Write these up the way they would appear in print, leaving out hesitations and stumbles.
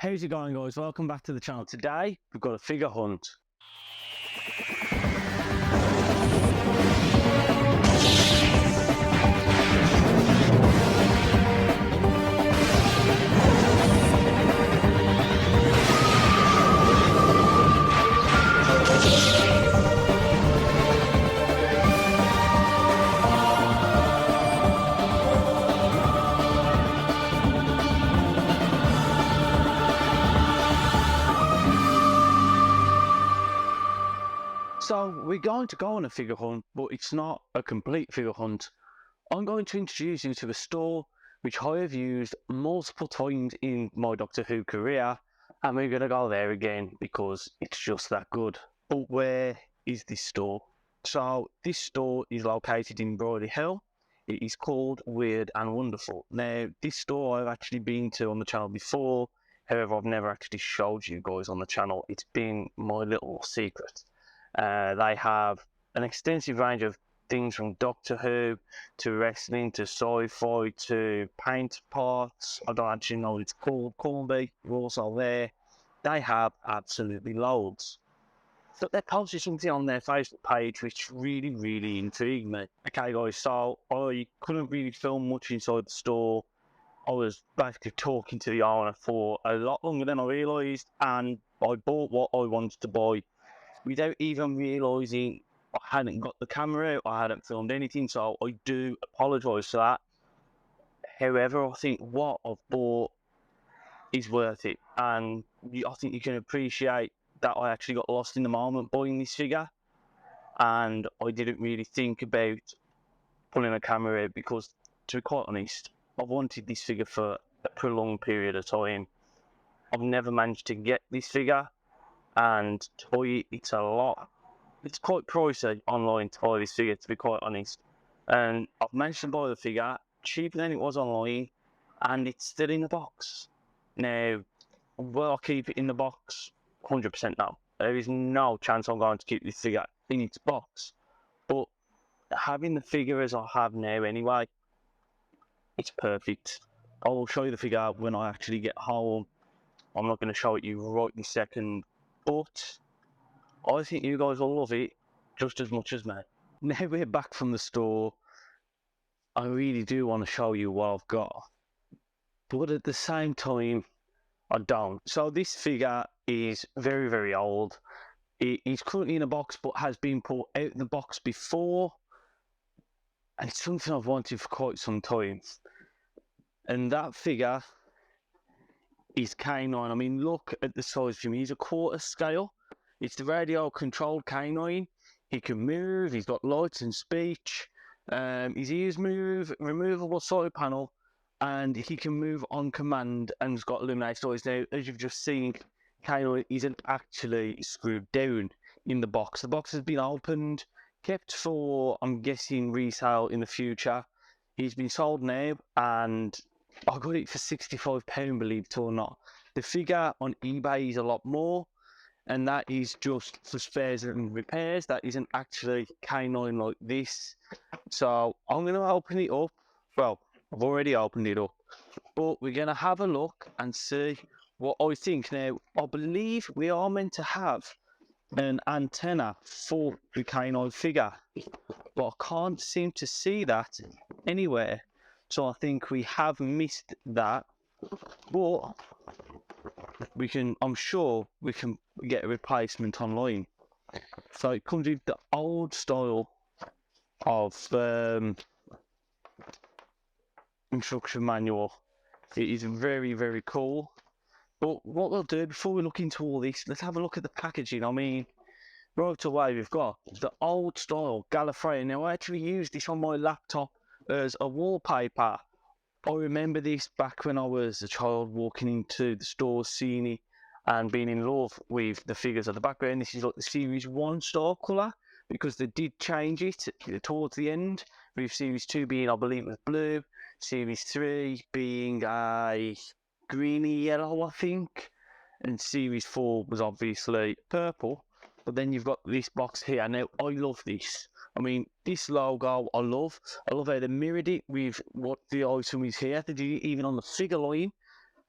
How's it going, guys? Welcome back to the channel. Today we've got a figure hunt. So we're going to go on a figure hunt, but it's not a complete figure hunt. I'm going to introduce you to a store which I have used multiple times in my Doctor Who career, and we're going to go there again because it's just that good. But where is this store? So this store is located in Brierley Hill. It is called Weird and Wonderful. Now, this store I've actually been to on the channel before, however I've never actually showed you guys on the channel. It's been my little secret. They have an extensive range of things from Doctor Who to wrestling to sci-fi to paint parts. I don't actually know what it's called. Cornby, we're also there. They have absolutely loads. So they posted something on their Facebook page which really intrigued me. Okay guys, so I couldn't really film much inside the store. I was basically talking to the owner for a lot longer than I realised, and I bought what I wanted to buy without even realising I hadn't got the camera out, I hadn't filmed anything, so I do apologise for that. However, I think what I've bought is worth it, and I think you can appreciate that I actually got lost in the moment buying this figure, and I didn't really think about pulling a camera out because, to be quite honest, I've wanted this figure for a prolonged period of time. I've never managed to get this figure, and to buy it, it's a lot. It's quite pricey online to buy this figure, to be quite honest. And I've managed to buy the figure cheaper than it was online, and it's still in the box. Now, will I keep it in the box? 100% no. There is no chance I'm going to keep this figure in its box. But having the figure as I have now anyway, it's perfect. I will show you the figure when I actually get home. I'm not going to show it you right this second, but I think you guys will love it just as much as me. Now we're back from the store, I really do want to show you what I've got, but at the same time, I don't. So this figure is very old. It is currently in a box, but has been pulled out of the box before, and it's something I've wanted for quite some time. And that figure is K9. I mean, look at the size of him. He's a quarter scale. It's the radio controlled K9. He can move, he's got lights and speech, his ears move, removable side panel, and he can move on command, and he's got illuminated eyes. Now, as you've just seen, K9 isn't actually screwed down in the box. The box has been opened, kept for, I'm guessing, resale in the future. He's been sold now, and I got it for £65, believe it or not. The figure on eBay is a lot more, and that is just for spares and repairs. That isn't actually K9 like this. So I'm going to open it up. Well, I've already opened it up, but we're going to have a look and see what I think. Now, I believe we are meant to have an antenna for the K9 figure, but I can't seem to see that anywhere. So I think we have missed that, but we can, I'm sure we can get a replacement online. So it comes with the old style of instruction manual. It is very cool. But what we'll do before we look into all this, let's have a look at the packaging. I mean, right away we've got the old style Gallifreyan. Now I actually used this on my laptop as a wallpaper. I remember this back when I was a child, walking into the store, seeing it, and being in love with the figures at the background. This is like the Series 1 star colour, because they did change it towards the end, with Series 2 being, I believe, it was blue, Series 3 being a greeny yellow, I think, and Series 4 was obviously purple. But then you've got this box here. Now, I love this. I mean, this logo I love. I love how they mirrored it with what the item is here. They did it even on the figure line.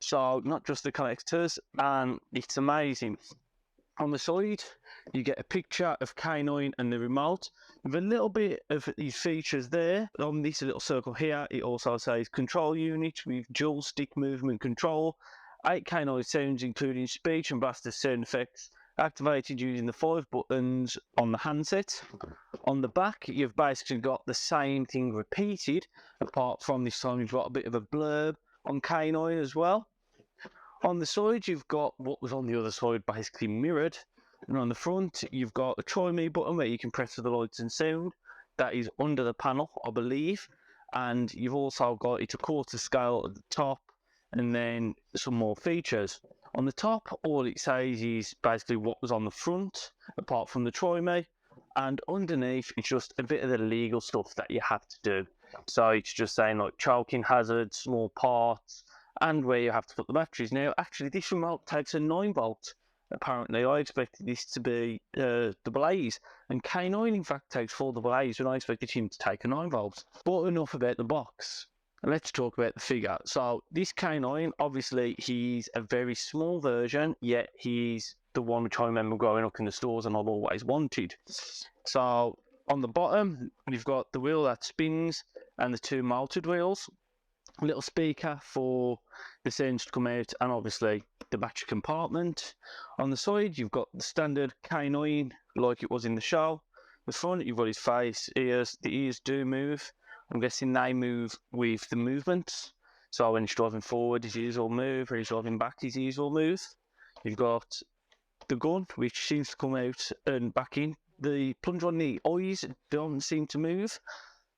So not just the connectors, and it's amazing. On the side, you get a picture of K9 and the remote with a little bit of these features there. On this little circle here, it also says control unit with dual stick movement control, 8 K9 sounds including speech and blaster sound effects, activated using the 5 buttons on the handset. On the back, you've basically got the same thing repeated, apart from this time you've got a bit of a blurb on K9 as well. On the side, you've got what was on the other side basically mirrored. And on the front, you've got a try me button where you can press for the lights and sound. That is under the panel, I believe. And you've also got it's a quarter scale at the top, and then some more features. On the top, all it says is basically what was on the front, apart from the try me. And underneath, it's just a bit of the legal stuff that you have to do. So it's just saying like choking hazard, small parts, and where you have to put the batteries. Now, actually, this remote takes a 9-volt. Apparently, I expected this to be double A's, and K9 in fact takes 4 double A's, and I expected him to take a 9-volt. But enough about the box. Let's talk about the figure. So this K9, obviously, he's a very small version, yet he's the one which I remember growing up in the stores and I've always wanted. So on the bottom, you've got the wheel that spins and the 2 mounted wheels. A little speaker for the sounds to come out, and obviously the battery compartment. On the side, you've got the standard K9 like it was in the show. The front, you've got his face, ears. The ears do move. I'm guessing they move with the movement. So when he's driving forward, his ears will move. When he's driving back, his ears will move. You've got the gun, which seems to come out and back in. The plunger on the eyes don't seem to move.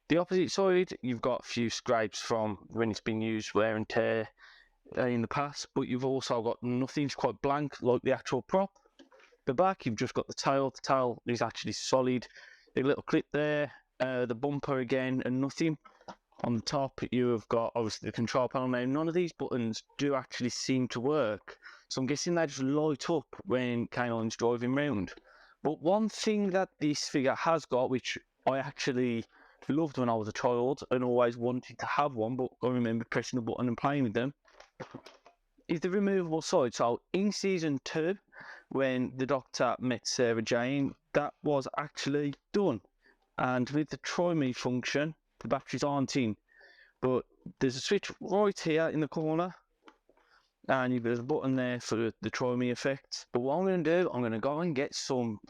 The opposite side, you've got a few scrapes from when it's been used, wear and tear in the past, but you've also got nothing, it's quite blank like the actual prop. The back, you've just got the tail is actually solid. A little clip there, the bumper again, and nothing. On the top, you have got obviously the control panel. Now, none of these buttons do actually seem to work, so I'm guessing they just light up when K9's driving round. But one thing that this figure has got, which I actually loved when I was a child and always wanted to have one, but I remember pressing the button and playing with them, is the removable side. So in season 2, when the Doctor met Sarah Jane, that was actually done. And with the try me function, the batteries aren't in, but there's a switch right here in the corner, and there's a button there for the try me effect. But what I'm going to do, I'm going to go and get some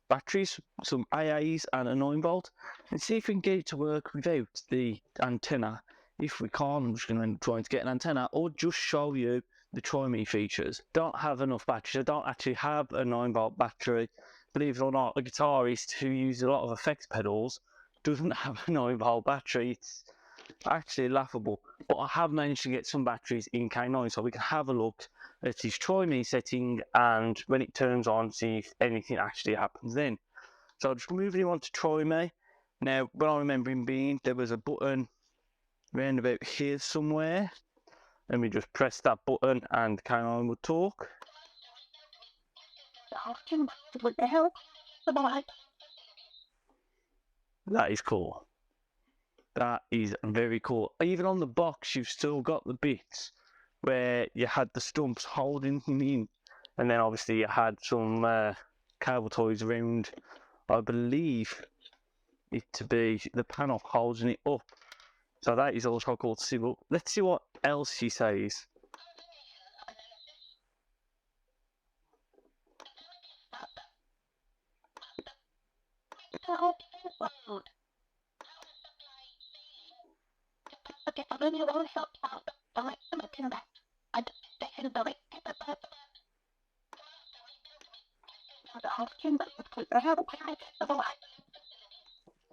batteries, some AAs and a 9-volt, and see if we can get it to work without the antenna. If we can't, I'm just going to try to get an antenna, or just show you the try me features. Don't have enough batteries. I don't actually have a 9-volt battery. Believe it or not, a guitarist who uses a lot of effects pedals doesn't have a 9-volt battery. It's actually laughable. But I have managed to get some batteries in K9, so we can have a look at his try me setting, and when it turns on, see if anything actually happens then. So I'll just move him on to try me. Now, when I remember him being, there was a button around about here somewhere, and we just press that button and K9 would talk. That is cool. That is very cool. Even on the box, you've still got the bits where you had the stumps holding him in, and then obviously you had some cable ties around, I believe it to be the panel holding it up. So that is also cool to see. But let's see what else he says.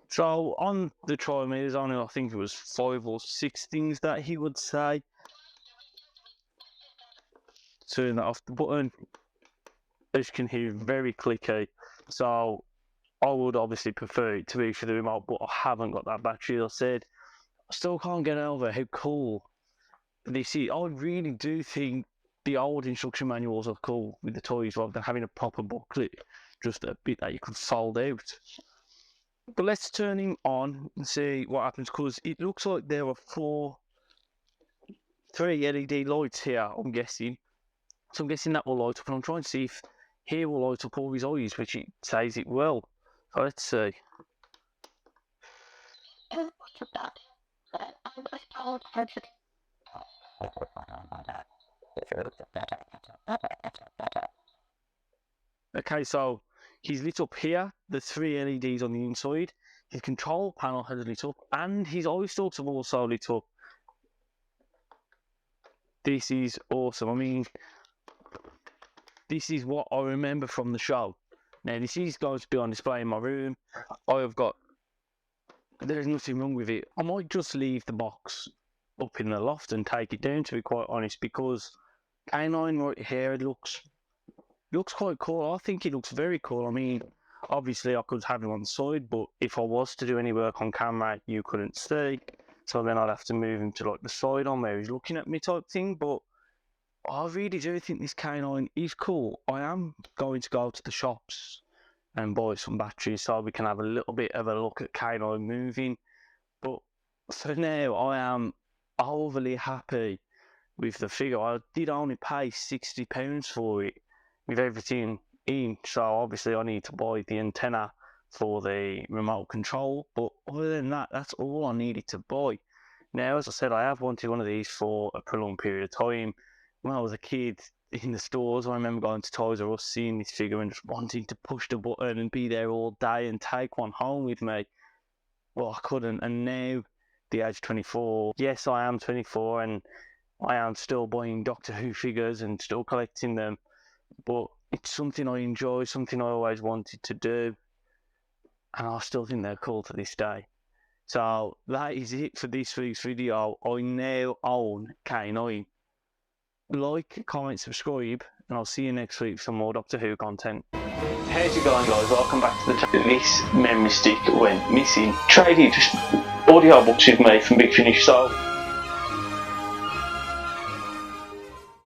So on the try me, there's only, I think it was 5 or 6 things that he would say. Turn that off. The button, as you can hear, very clicky. So I would obviously prefer it to be for the remote, but I haven't got that battery. As I said, I still can't get over how cool this is. I really do think the old instruction manuals are cool with the toys, rather than having a proper booklet, just a bit that you can fold out. But let's turn him on and see what happens, because it looks like there are 4 3 LED lights here, I'm guessing. So I'm guessing that will light up, and I'm trying to see if here will light up all his eyes, which it says it will. So let's see. Okay, so he's lit up here, the 3 LEDs on the inside. His control panel has lit up, and his eye stalks have also lit up. This is awesome. I mean, this is what I remember from the show. Now, this is going to be on display in my room. There's nothing wrong with it. I might just leave the box up in the loft and take it down, to be quite honest, because K9 right here, it looks quite cool. I think it looks very cool. I mean, obviously I could have him on the side, but if I was to do any work on camera, you couldn't see. So then I'd have to move him to like the side on where he's looking at me type thing. But I really do think this K9 is cool. I am going to go to the shops and buy some batteries so we can have a little bit of a look at K9 moving. But for now, I am overly happy with the figure. I did only pay £60 for it with everything in, so obviously I need to buy the antenna for the remote control, but other than that, that's all I needed to buy. Now, as I said, I have wanted one of these for a prolonged period of time. When I was a kid in the stores, I remember going to Toys R Us, seeing this figure and just wanting to push the button and be there all day and take one home with me. Well, I couldn't, and now, the age of 24, yes, I am 24, and I am still buying Doctor Who figures and still collecting them, but it's something I enjoy, something I always wanted to do, and I still think they're cool to this day. So that is it for this week's video. I now own K9. Like, comment, subscribe, and I'll see you next week for some more Doctor Who content. How's it going, guys? Welcome back to the channel. This memory stick went missing. Traded audio books with me from Big Finish, so